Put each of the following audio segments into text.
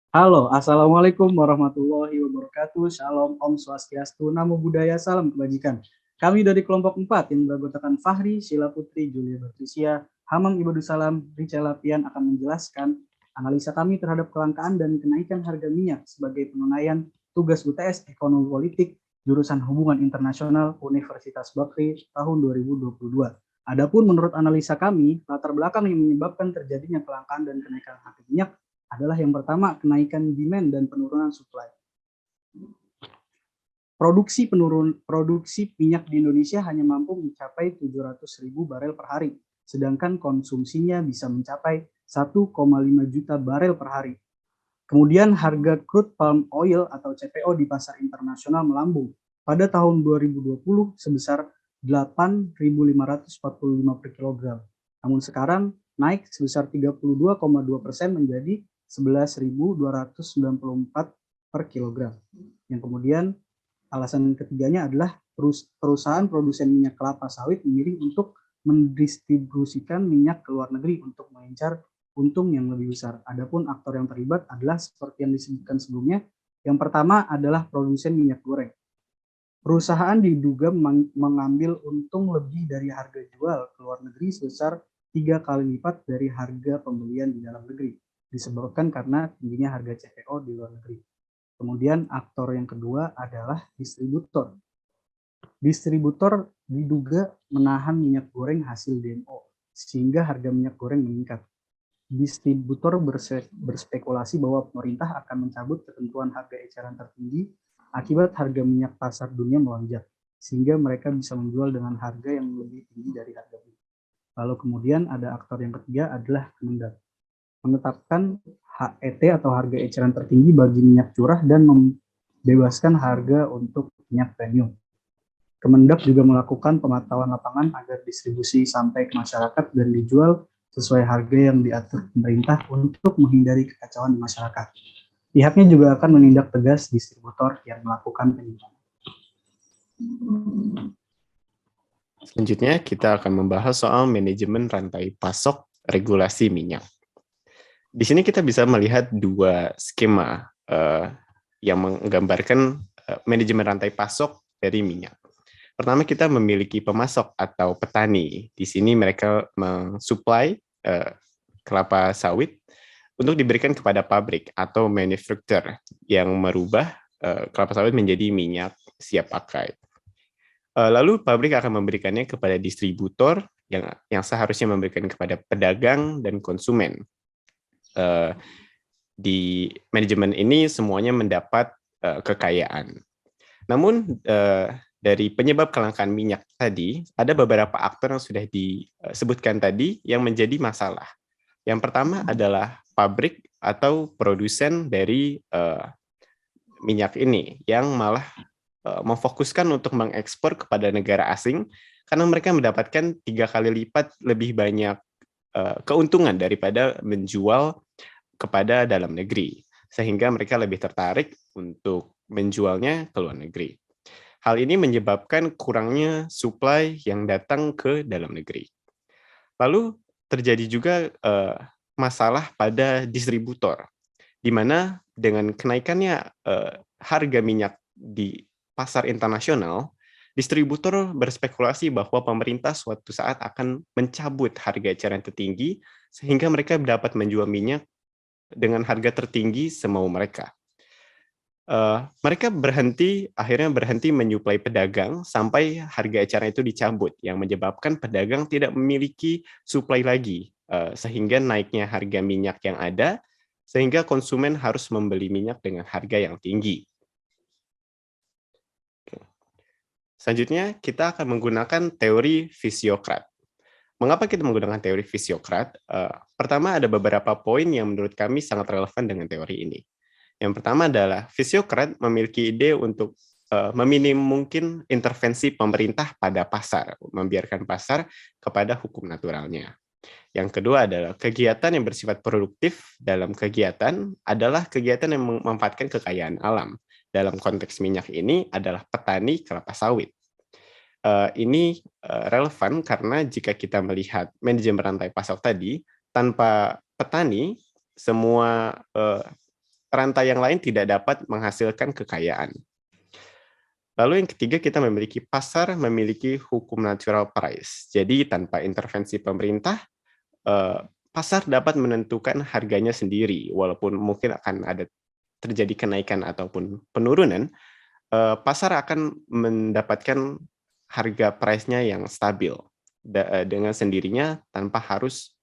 Halo, Assalamualaikum warahmatullahi wabarakatuh. Shalom, Om Swastiastu, Namo Buddhaya, Salam Kebajikan. Kami dari kelompok 4 yang beranggotakan Fahri, Sheila Putri, Julia Bertrisia, Hamam Ibadu Salam, Richel Lapian akan menjelaskan analisa kami terhadap kelangkaan dan kenaikan harga minyak sebagai penunaian tugas UTS Ekonomi Politik jurusan Hubungan Internasional Universitas Bakri tahun 2022. Adapun menurut analisa kami, latar belakang yang menyebabkan terjadinya kelangkaan dan kenaikan harga minyak adalah yang pertama kenaikan demand dan penurunan supply. Produksi minyak di Indonesia hanya mampu mencapai 700.000 barel per hari, sedangkan konsumsinya bisa mencapai 1,5 juta barel per hari. Kemudian harga crude palm oil atau CPO di pasar internasional melambung pada tahun 2020 sebesar 8.545 per kilogram. Namun sekarang naik sebesar 32,2% menjadi 11.294 per kilogram. Yang kemudian alasan ketiganya adalah perusahaan produsen minyak kelapa sawit memilih untuk mendistribusikan minyak ke luar negeri untuk mengincar untung yang lebih besar. Adapun aktor yang terlibat adalah seperti yang disebutkan sebelumnya. Yang pertama adalah produsen minyak goreng. Perusahaan diduga mengambil untung lebih dari harga jual ke luar negeri sebesar 3 kali lipat dari harga pembelian di dalam negeri, disebabkan karena tingginya harga CPO di luar negeri. Kemudian aktor yang kedua adalah distributor. Distributor diduga menahan minyak goreng hasil DMO, sehingga harga minyak goreng meningkat. Distributor berspekulasi bahwa pemerintah akan mencabut ketentuan harga eceran tertinggi akibat harga minyak pasar dunia melonjak, sehingga mereka bisa menjual dengan harga yang lebih tinggi dari harga minyak. Lalu kemudian ada aktor yang ketiga adalah Kemendak, menetapkan HET atau harga eceran tertinggi bagi minyak curah dan membebaskan harga untuk minyak premium. Kemendak juga melakukan pemantauan lapangan agar distribusi sampai ke masyarakat dan dijual sesuai harga yang diatur pemerintah untuk menghindari kekacauan di masyarakat. Pihaknya juga akan menindak tegas distributor yang melakukan penyimpangan. Selanjutnya, kita akan membahas soal manajemen rantai pasok regulasi minyak. Di sini kita bisa melihat dua skema yang menggambarkan manajemen rantai pasok dari minyak. Pertama, kita memiliki pemasok atau petani. Di sini mereka mensuplai kelapa sawit untuk diberikan kepada pabrik atau manufacturer yang merubah kelapa sawit menjadi minyak siap pakai. Lalu pabrik akan memberikannya kepada distributor yang seharusnya memberikan kepada pedagang dan konsumen. Di manajemen ini semuanya mendapat kekayaan. Namun dari penyebab kelangkaan minyak tadi, ada beberapa aktor yang sudah disebutkan tadi yang menjadi masalah. Yang pertama adalah pabrik atau produsen dari minyak ini yang malah memfokuskan untuk mengekspor kepada negara asing karena mereka mendapatkan 3 kali lipat lebih banyak keuntungan daripada menjual kepada dalam negeri, sehingga mereka lebih tertarik untuk menjualnya ke luar negeri. Hal ini menyebabkan kurangnya supply yang datang ke dalam negeri. Lalu terjadi juga masalah pada distributor, di mana dengan kenaikannya harga minyak di pasar internasional, distributor berspekulasi bahwa pemerintah suatu saat akan mencabut harga eceran tertinggi sehingga mereka dapat menjual minyak dengan harga tertinggi semau mereka. Mereka akhirnya berhenti menyuplai pedagang sampai harga eceran itu dicabut, yang menyebabkan pedagang tidak memiliki suplai lagi, sehingga naiknya harga minyak yang ada, sehingga konsumen harus membeli minyak dengan harga yang tinggi. Selanjutnya, kita akan menggunakan teori Fisiokrat. Mengapa kita menggunakan teori Fisiokrat? Pertama, ada beberapa poin yang menurut kami sangat relevan dengan teori ini. Yang pertama adalah Fisiokrat memiliki ide untuk meminim mungkin intervensi pemerintah pada pasar, membiarkan pasar kepada hukum naturalnya. Yang kedua adalah kegiatan yang bersifat produktif dalam kegiatan adalah kegiatan yang memanfaatkan kekayaan alam. Dalam konteks minyak ini adalah petani kelapa sawit. Ini relevan karena jika kita melihat manajemen rantai pasok tadi, tanpa petani, semua rantai yang lain tidak dapat menghasilkan kekayaan. Lalu yang ketiga, kita memiliki pasar memiliki hukum natural price. Jadi tanpa intervensi pemerintah, pasar dapat menentukan harganya sendiri, walaupun mungkin akan ada terjadi kenaikan ataupun penurunan, pasar akan mendapatkan harga price-nya yang stabil dengan sendirinya tanpa harus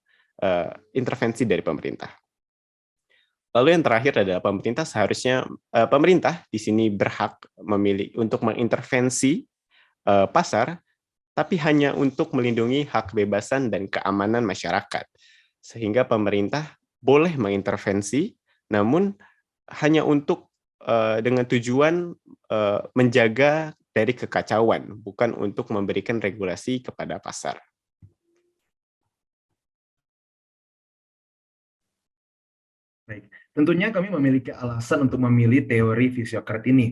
intervensi dari pemerintah. Lalu yang terakhir adalah pemerintah di sini berhak memilih untuk mengintervensi pasar, tapi hanya untuk melindungi hak kebebasan dan keamanan masyarakat. Sehingga pemerintah boleh mengintervensi, namun hanya untuk dengan tujuan menjaga dari kekacauan, bukan untuk memberikan regulasi kepada pasar. Baik, tentunya kami memiliki alasan untuk memilih teori fisiokrat ini.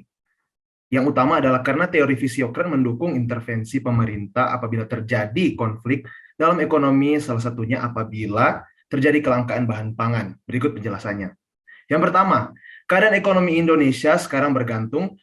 Yang utama adalah karena teori fisiokrat mendukung intervensi pemerintah apabila terjadi konflik dalam ekonomi, salah satunya apabila terjadi kelangkaan bahan pangan. Berikut penjelasannya. Yang pertama, keadaan ekonomi Indonesia sekarang bergantung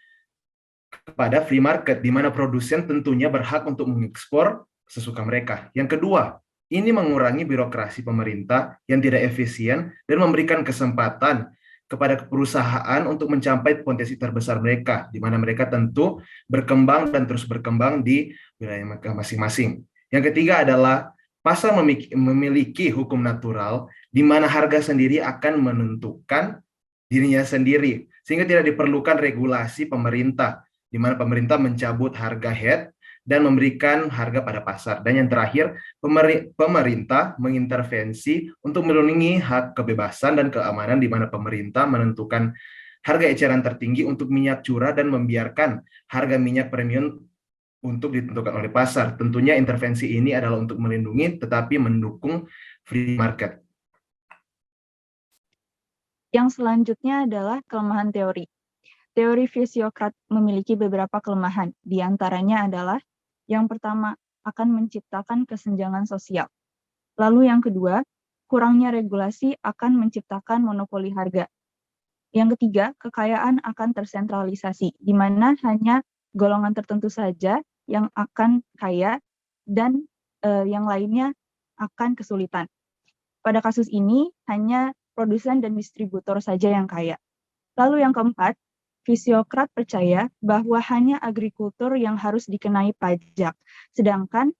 kepada free market, di mana produsen tentunya berhak untuk mengekspor sesuka mereka. Yang kedua, ini mengurangi birokrasi pemerintah yang tidak efisien dan memberikan kesempatan kepada perusahaan untuk mencapai potensi terbesar mereka, di mana mereka tentu berkembang dan terus berkembang di wilayah mereka masing-masing. Yang ketiga adalah pasar memiliki hukum natural, di mana harga sendiri akan menentukan dirinya sendiri, sehingga tidak diperlukan regulasi pemerintah, di mana pemerintah mencabut harga head dan memberikan harga pada pasar. Dan yang terakhir, pemerintah mengintervensi untuk melindungi hak kebebasan dan keamanan, di mana pemerintah menentukan harga eceran tertinggi untuk minyak curah dan membiarkan harga minyak premium untuk ditentukan oleh pasar. Tentunya intervensi ini adalah untuk melindungi tetapi mendukung free market. Yang selanjutnya adalah kelemahan teori. Teori fisiokrat memiliki beberapa kelemahan, di antaranya adalah yang pertama, akan menciptakan kesenjangan sosial. Lalu yang kedua, kurangnya regulasi akan menciptakan monopoli harga. Yang ketiga, kekayaan akan tersentralisasi, di mana hanya golongan tertentu saja yang akan kaya dan yang lainnya akan kesulitan. Pada kasus ini, hanya produsen dan distributor saja yang kaya. Lalu yang keempat, fisiokrat percaya bahwa hanya agrikultur yang harus dikenai pajak, sedangkan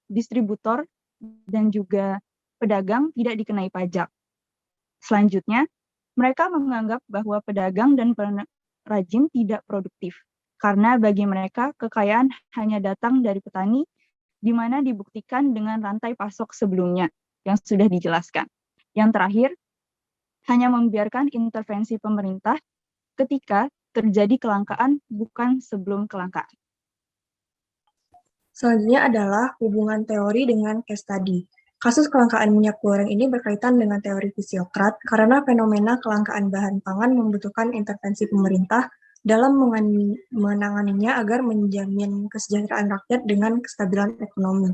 distributor dan juga pedagang tidak dikenai pajak. Selanjutnya, mereka menganggap bahwa pedagang dan pengrajin tidak produktif, karena bagi mereka kekayaan hanya datang dari petani, di mana dibuktikan dengan rantai pasok sebelumnya yang sudah dijelaskan. Yang terakhir, hanya membiarkan intervensi pemerintah ketika terjadi kelangkaan, bukan sebelum kelangkaan. Selanjutnya adalah hubungan teori dengan case study. Kasus kelangkaan minyak goreng ini berkaitan dengan teori fisiokrat karena fenomena kelangkaan bahan pangan membutuhkan intervensi pemerintah dalam menanganinya agar menjamin kesejahteraan rakyat dengan kestabilan ekonomi.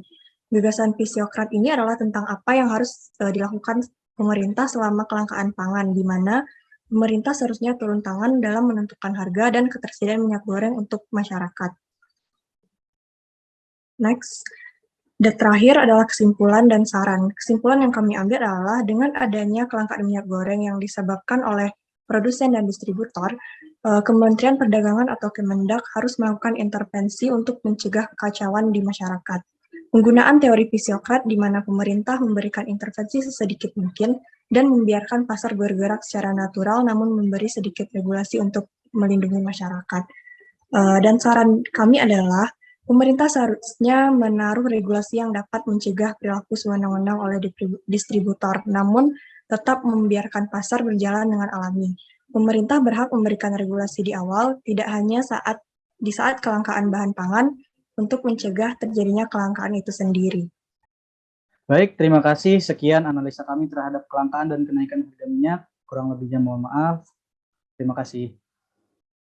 Gagasan fisiokrat ini adalah tentang apa yang harus dilakukan pemerintah selama kelangkaan pangan, di mana pemerintah seharusnya turun tangan dalam menentukan harga dan ketersediaan minyak goreng untuk masyarakat. Next, terakhir adalah kesimpulan dan saran. Kesimpulan yang kami ambil adalah dengan adanya kelangkaan minyak goreng yang disebabkan oleh produsen dan distributor, Kementerian Perdagangan atau Kemendak harus melakukan intervensi untuk mencegah kekacauan di masyarakat. Penggunaan teori fisiokrat di mana pemerintah memberikan intervensi sesedikit mungkin dan membiarkan pasar bergerak secara natural namun memberi sedikit regulasi untuk melindungi masyarakat. Dan saran kami adalah pemerintah seharusnya menaruh regulasi yang dapat mencegah perilaku sewenang-wenang oleh distributor, namun tetap membiarkan pasar berjalan dengan alami. Pemerintah berhak memberikan regulasi di awal, tidak hanya di saat kelangkaan bahan pangan, untuk mencegah terjadinya kelangkaan itu sendiri. Baik, terima kasih. Sekian analisa kami terhadap kelangkaan dan kenaikan harga minyak. Kurang lebihnya mohon maaf. Terima kasih.